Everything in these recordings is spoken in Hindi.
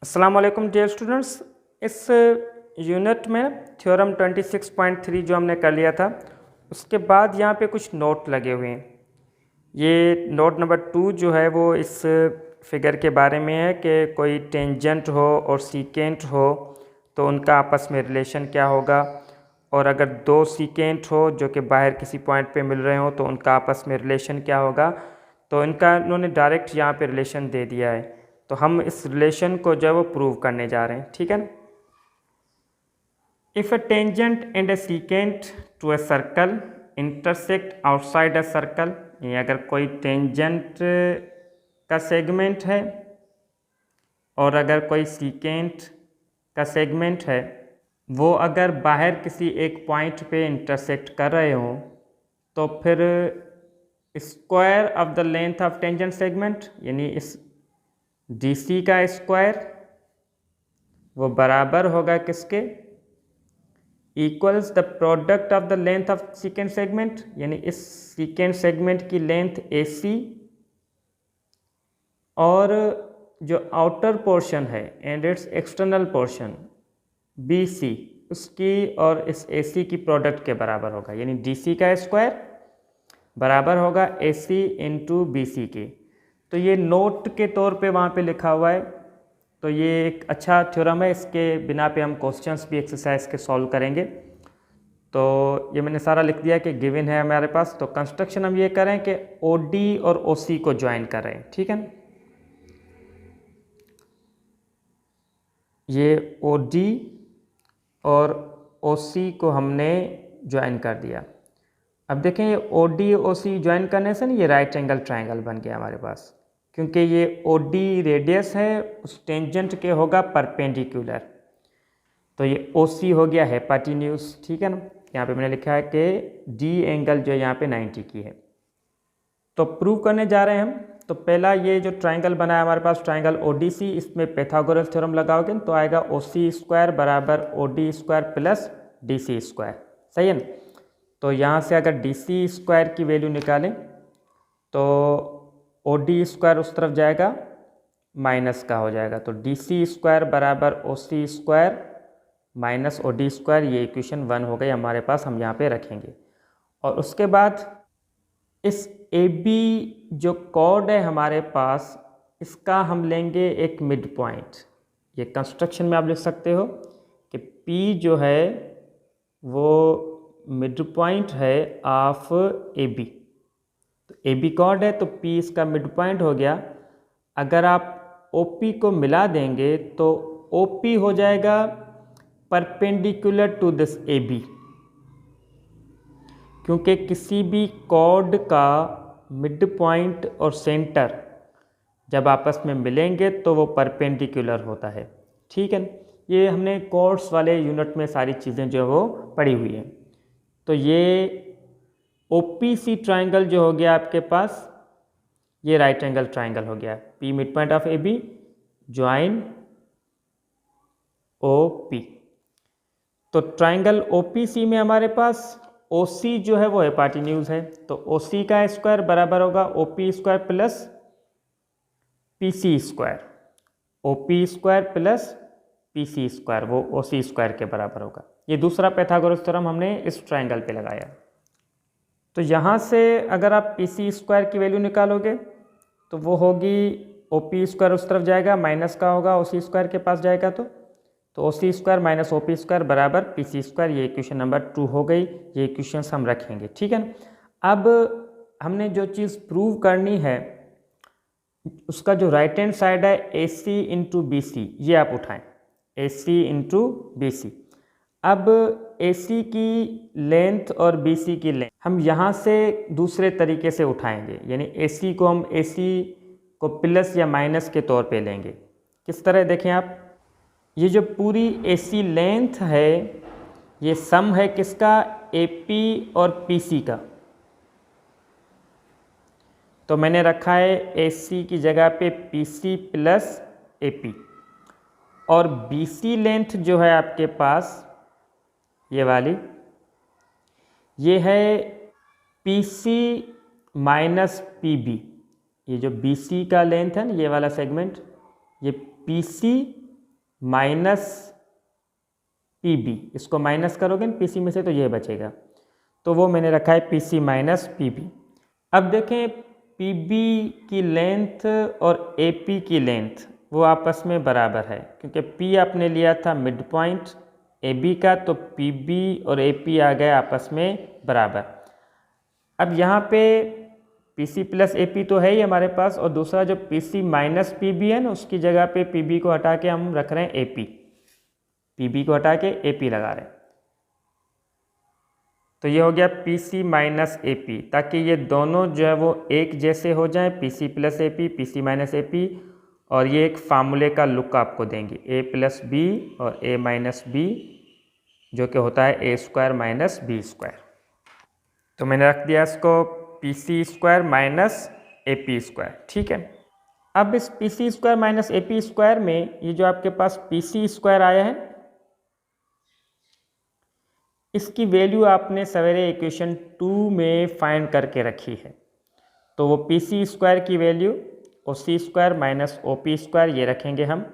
अस्सलाम वालेकुम डियर स्टूडेंट्स। इस यूनिट में थ्योरम 26.3 जो हमने कर लिया था उसके बाद यहाँ पे कुछ नोट लगे हुए हैं। ये नोट नंबर 2 जो है वो इस फिगर के बारे में है कि कोई टेंजेंट हो और सीकेंट हो तो उनका आपस में रिलेशन क्या होगा, और अगर दो सीकेंट हो जो कि बाहर किसी पॉइंट पे मिल रहे हो तो उनका आपस में रिलेशन क्या होगा। तो इनका इन्होंने डायरेक्ट यहाँ पे रिलेशन दे दिया है, तो हम इस रिलेशन को जो है वो प्रूव करने जा रहे हैं। ठीक है ना। If a tangent and a secant to a circle intersect outside a circle, ये अगर कोई टेंजेंट का सेगमेंट है और अगर कोई सीकेंट का सेगमेंट है, वो अगर बाहर किसी एक पॉइंट पे इंटरसेक्ट कर रहे हो तो फिर square of the length of tangent segment यानी इस DC का स्क्वायर वो बराबर होगा किसके, equals the product of the length of secant segment, यानी इस सीकेंट सेगमेंट की लेंथ AC और जो आउटर पोर्शन है and its external portion BC उसकी और इस AC की प्रोडक्ट के बराबर होगा, यानी DC का स्क्वायर बराबर होगा AC इंटू BC के। तो ये नोट के तौर पे वहाँ पे लिखा हुआ है, तो ये एक अच्छा थ्योरम है। इसके बिना पे हम क्वेश्चंस भी एक्सरसाइज के सॉल्व करेंगे। तो ये मैंने सारा लिख दिया कि गिवन है हमारे पास। तो कंस्ट्रक्शन हम ये करें कि OD और OC को ज्वाइन कर रहे हैं। ठीक है, ये OD और OC को हमने ज्वाइन कर दिया। अब देखें ये OD OC ज्वाइन करने से ना ये राइट एंगल ट्रायंगल बन गया हमारे पास, क्योंकि ये OD रेडियस है उस टेंजेंट के होगा परपेंडिकुलर, तो ये OC हो गया हेपाटिन्यूस। ठीक है ना। यहाँ पे मैंने लिखा है कि D एंगल जो यहाँ पे 90 की है। तो प्रूव करने जा रहे हैं हम। तो पहला ये जो ट्रायंगल बना है हमारे पास ट्रायंगल ODC, इसमें पैथागोरस थ्योरम लगाओगे तो आएगा OC स्क्वायर बराबर OD square plus DC square. सही है ना। तो यहाँ से अगर DC स्क्वायर की वैल्यू निकालें तो OD स्क्वायर उस तरफ जाएगा माइनस का हो जाएगा, तो DC स्क्वायर बराबर OC square minus OD square, ये इक्वेशन 1 हो गई हमारे पास, हम यहाँ पे रखेंगे। और उसके बाद इस AB जो कॉर्ड है हमारे पास, इसका हम लेंगे एक मिड पॉइंट। ये कंस्ट्रक्शन में आप लिख सकते हो कि P जो है वो मिड पॉइंट है ऑफ AB। तो AB कॉर्ड है तो P इसका मिड पॉइंट हो गया। अगर आप OP को मिला देंगे तो OP हो जाएगा परपेंडिकुलर टू दिस AB, क्योंकि किसी भी कॉर्ड का मिड पॉइंट और सेंटर जब आपस में मिलेंगे तो वो परपेंडिकुलर होता है। ठीक है, ये हमने कॉर्ड्स वाले यूनिट में सारी चीज़ें जो है वो पढ़ी हुई हैं। तो ये OPC ट्रायंगल जो हो गया आपके पास, ये राइट एंगल ट्रायंगल हो गया। P mid point of AB join OP। तो ट्रायंगल OPC में हमारे पास OC जो है वो हेपाटिन्यूज है, तो OC का स्क्वायर बराबर होगा OP square plus PC square. OP square plus PC square वो OC स्क्वायर के बराबर होगा। ये दूसरा पैथागोरस थ्योरम हमने इस ट्रायंगल पे लगाया। तो यहाँ से अगर आप PC स्क्वायर की वैल्यू निकालोगे तो वो होगी OP स्क्वायर उस तरफ जाएगा माइनस का होगा OC स्क्वायर के पास जाएगा, तो OC square minus OP square बराबर PC स्क्वायर, ये इक्वेशन नंबर 2 हो गई। ये इक्वेशंस हम रखेंगे। ठीक है ना। अब हमने जो चीज़ प्रूव करनी है उसका जो राइट हैंड साइड है AC इंटू BC, ये आप उठाएं AC इंटू BC। अब AC की लेंथ और BC की लेंथ हम यहाँ से दूसरे तरीके से उठाएंगे, यानी AC को हम AC को प्लस या माइनस के तौर पे लेंगे। किस तरह देखें आप, ये जो पूरी AC लेंथ है ये सम है किसका, AP और PC का। तो मैंने रखा है AC की जगह पे PC प्लस AP, और BC लेंथ जो है आपके पास ये वाली, ये है PC माइनस PB। ये जो BC का लेंथ है ना, ये वाला सेगमेंट, ये PC माइनस पी बी, इसको माइनस करोगे ना पी सी में से तो ये बचेगा, तो वो मैंने रखा है P C minus P B. अब देखें पी बी की लेंथ और ए पी की लेंथ वो आपस में बराबर है, क्योंकि पी आपने लिया था मिड पॉइंट ए बी का, तो पी बी और ए पी आ गए आपस में बराबर। अब यहाँ पे P C plus A P तो है ही हमारे पास, और दूसरा जो P C minus P B है ना, उसकी जगह पे पी बी को हटा के हम रख रहे हैं ए पी, पी बी को हटा के ए पी लगा रहे हैं। तो ये हो गया P C minus A P, ताकि ये दोनों जो है वो एक जैसे हो जाएं, P C plus A P C minus A P, और ये एक फार्मूले का लुक आपको देंगे ए प्लस बी और ए माइनस बी, जो कि होता है A square minus B square. तो मैंने रख दिया इसको P C square minus A P square, ठीक है। अब इस P C square minus A P square में ये जो आपके पास पी सी स्क्वायर आया है, इसकी वैल्यू आपने सवेरे इक्वेशन 2 में फाइंड करके रखी है। तो वो पी सी स्क्वायर की value O C square minus O P square ये रखेंगे हम,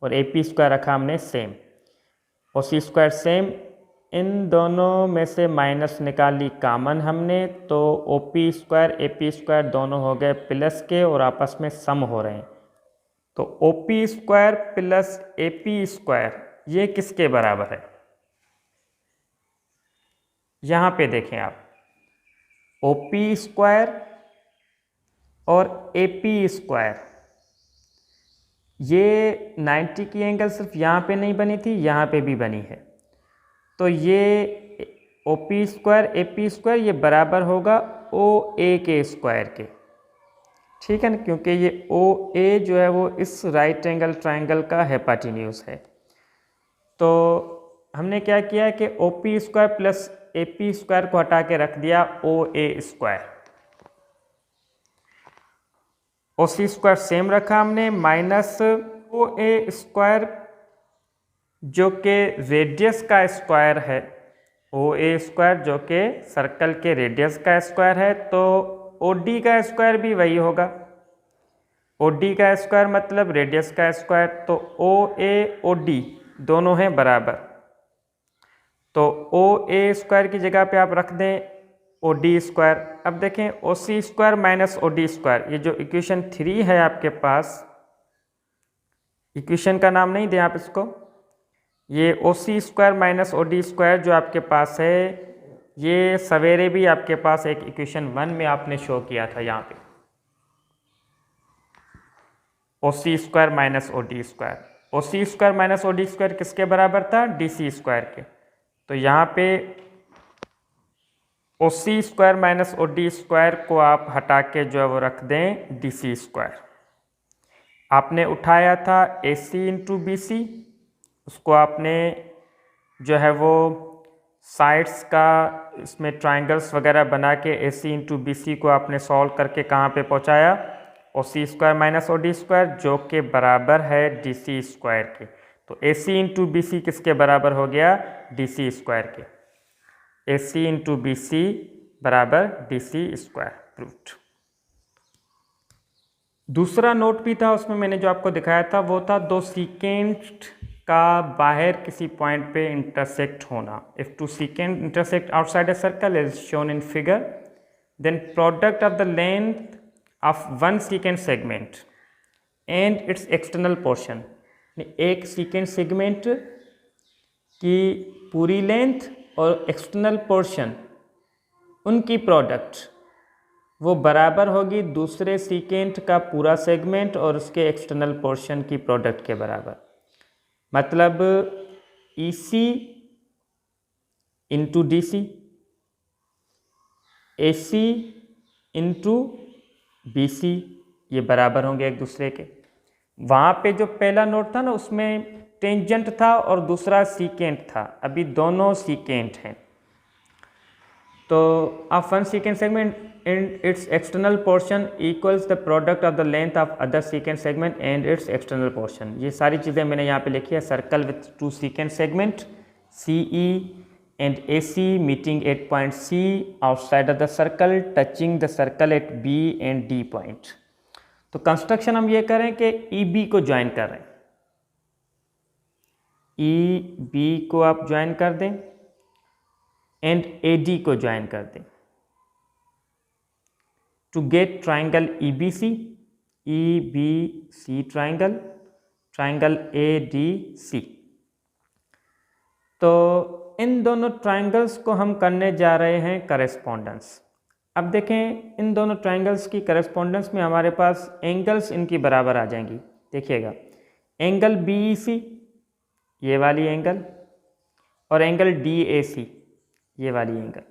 और ए पी स्क्वायर रखा हमने same, O C square same, इन दोनों में से माइनस निकाली कॉमन हमने, तो O P square A P square दोनों हो गए प्लस के और आपस में सम हो रहे हैं। तो O P square plus A P square ये किसके बराबर है? यहाँ पे देखें आप, ओ पी स्क्वायर और ए पी स्क्वायर, ये 90 की एंगल सिर्फ यहाँ पे नहीं बनी थी, यहाँ पे भी बनी है। तो ये O P square A P square ये बराबर होगा ओ ए के स्क्वायर के, ठीक है ना, क्योंकि ये ओ ए जो है वो इस राइट एंगल ट्राइंगल का हाइपोटेन्यूज है। तो हमने क्या किया कि O P square plus A P square को हटा के रख दिया O A square, O C square same रखा हमने, माइनस ओ ए स्क्वायर जो कि रेडियस का स्क्वायर है, ओ ए स्क्वायर जो कि सर्कल के रेडियस का स्क्वायर है, तो ओ डी का स्क्वायर भी वही होगा, ओ डी का स्क्वायर मतलब रेडियस का स्क्वायर, तो ओ ए ओ डी दोनों हैं बराबर। तो ओ ए स्क्वायर की जगह पे आप रख दें ओ डी स्क्वायर। अब देखें O C square minus O D square, ये जो इक्वेशन 3 है आपके पास, इक्वेशन का नाम नहीं दें आप इसको, ये O C square minus O D square जो आपके पास है, ये सवेरे भी आपके पास एक इक्वेशन 1 में आपने शो किया था। यहाँ पे O C square minus O D square, O C square minus O D square किसके बराबर था? डी सी स्क्वायर के। तो यहाँ पे O C square minus O D square को आप हटा के जो है वो रख दें डी सी स्क्वायर। आपने उठाया था ए सी इंटू बी सी, उसको आपने जो है वो साइड्स का इसमें ट्राइंगल्स वगैरह बना के ए सी इंटू बी सी को आपने सॉल्व करके कहाँ पे पहुँचाया? O C square minus O D square जो कि बराबर है डी सी स्क्वायर के। तो ए सी इंटू बी सी किसके बराबर हो गया? डी सी स्क्वायर के। ए सी इंटू बी सी बराबर डी सी स्क्वायर प्रूव्ड। दूसरा नोट भी था, उसमें मैंने जो आपको दिखाया था वो था दो सीकेंट का बाहर किसी पॉइंट पे इंटरसेक्ट होना। If two secant intersect outside a circle is shown in figure, then product of the length of one secant segment and its external portion, एक सीकेंट सेगमेंट की पूरी लेंथ और एक्सटर्नल पोर्शन उनकी प्रोडक्ट वो बराबर होगी दूसरे सीकेंट का पूरा सेगमेंट और उसके एक्सटर्नल पोर्शन की प्रोडक्ट के बराबर। मतलब ई सी इंटू डी सी, ए सी इंटू बी सी, ये बराबर होंगे एक दूसरे के। वहाँ पे जो पहला नोट था ना उसमें टेंजेंट था और दूसरा सीकेंट था, अभी दोनों सीकेंट हैं। तो of one secant segment and its external portion equals the product of the length of other secant segment and its external portion. ये सारी चीज़ें मैंने यहाँ पे लिखी है। Circle with two secant segment C E and A C meeting at point C outside of the circle touching the circle at B and D point. तो कंस्ट्रक्शन हम ये करें कि ई बी को ज्वाइन कर रहे हैं, ई बी को आप ज्वाइन कर दें एंड ए डी को ज्वाइन कर दें to get triangle E B C triangle A D C. तो इन दोनों ट्राइंगल्स को हम करने जा रहे हैं करेस्पॉन्डेंस। अब देखें इन दोनों ट्राइंगल्स की करेस्पॉन्डेंस में हमारे पास एंगल्स इनकी बराबर आ जाएंगी। देखिएगा, एंगल बी ई सी ये वाली एंगल और एंगल डी ए सी ये वाली एंगल,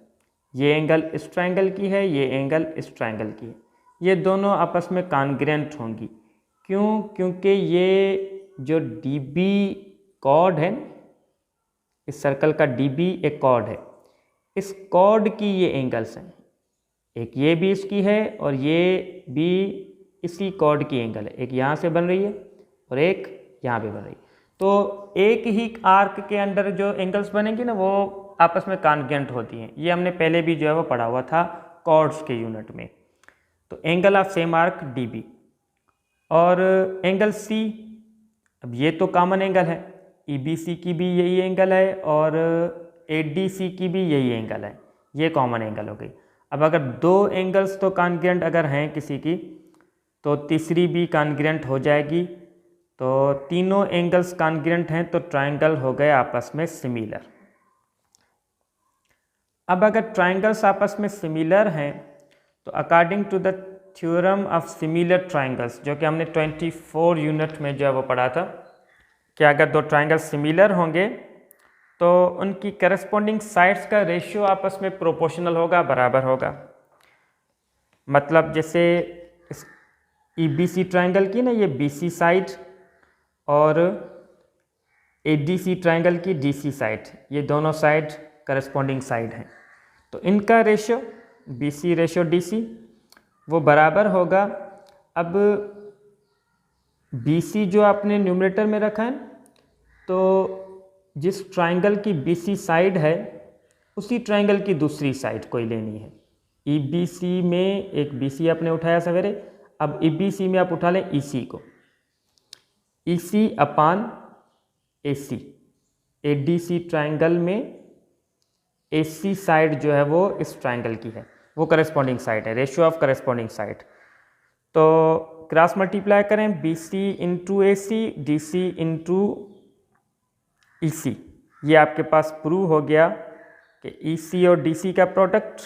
ये एंगल इस ट्राइंगल की है, ये एंगल इस ट्राइंगल की है। ये दोनों आपस में कॉन्ग्रुएंट होंगी। क्यों? क्योंकि ये जो डी बी कॉर्ड है, इस सर्कल का डी बी एक कॉर्ड है, इस कॉर्ड की ये एंगल्स हैं। एक ये भी इसकी है और ये भी इसी कॉर्ड की एंगल है। एक यहाँ से बन रही है और एक यहाँ पे बन रही है। तो एक ही आर्क के अंदर जो एंगल्स बनेंगी ना, वो आपस में कॉन्ग्रुएंट होती हैं। ये हमने पहले भी जो है वो पढ़ा हुआ था कॉर्ड्स के यूनिट में। तो angle of same arc D B और एंगल सी, अब ये तो कॉमन एंगल है, ई बी सी की भी यही एंगल है और ए डी सी की भी यही एंगल है, ये कॉमन एंगल हो गई। अब अगर दो एंगल्स तो कॉन्ग्रुएंट अगर हैं किसी की, तो तीसरी भी कॉन्ग्रुएंट हो जाएगी। तो तीनों एंगल्स कॉन्ग्रुएंट हैं तो ट्राइंगल हो गए आपस में सिमिलर। अब अगर ट्राइंगल्स आपस में सिमिलर हैं तो according to the theorem of similar triangles, जो कि हमने 24 यूनिट में जो है वो पढ़ा था, कि अगर दो ट्राइंगल्स सिमिलर होंगे तो उनकी करस्पॉन्डिंग साइड्स का रेशियो आपस में प्रोपोर्शनल होगा, बराबर होगा। मतलब जैसे इस ई बी सी ट्राइंगल की ना, ये बी सी साइड और ए डी सी ट्राइंगल की डी सी साइड, ये दोनों साइड करस्पॉन्डिंग साइड हैं। तो इनका ratio B C ratio D C वो बराबर होगा। अब बी सी जो आपने न्यूमरेटर में रखा है, तो जिस ट्राइंगल की बी सी साइड है उसी ट्राइंगल की दूसरी साइड कोई लेनी है। ई बी सी में एक बी सी आपने उठाया सवेरे, अब ई बी सी में आप उठा लें ई सी को, ई सी अपान ए सी। ए डी सी ट्राइंगल में ए सी साइड जो है वो इस ट्राइंगल की है, वो करस्पॉन्डिंग साइड है, रेशियो ऑफ करस्पॉन्डिंग साइड। तो क्रॉस मल्टीप्लाई करें, बी सी इंटू ए सी, डी सी इंटू ई सी। ये आपके पास प्रूव हो गया कि ई सी और डी सी का प्रोडक्ट,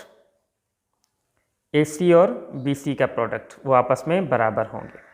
ए सी और बी सी का प्रोडक्ट वो आपस में बराबर होंगे।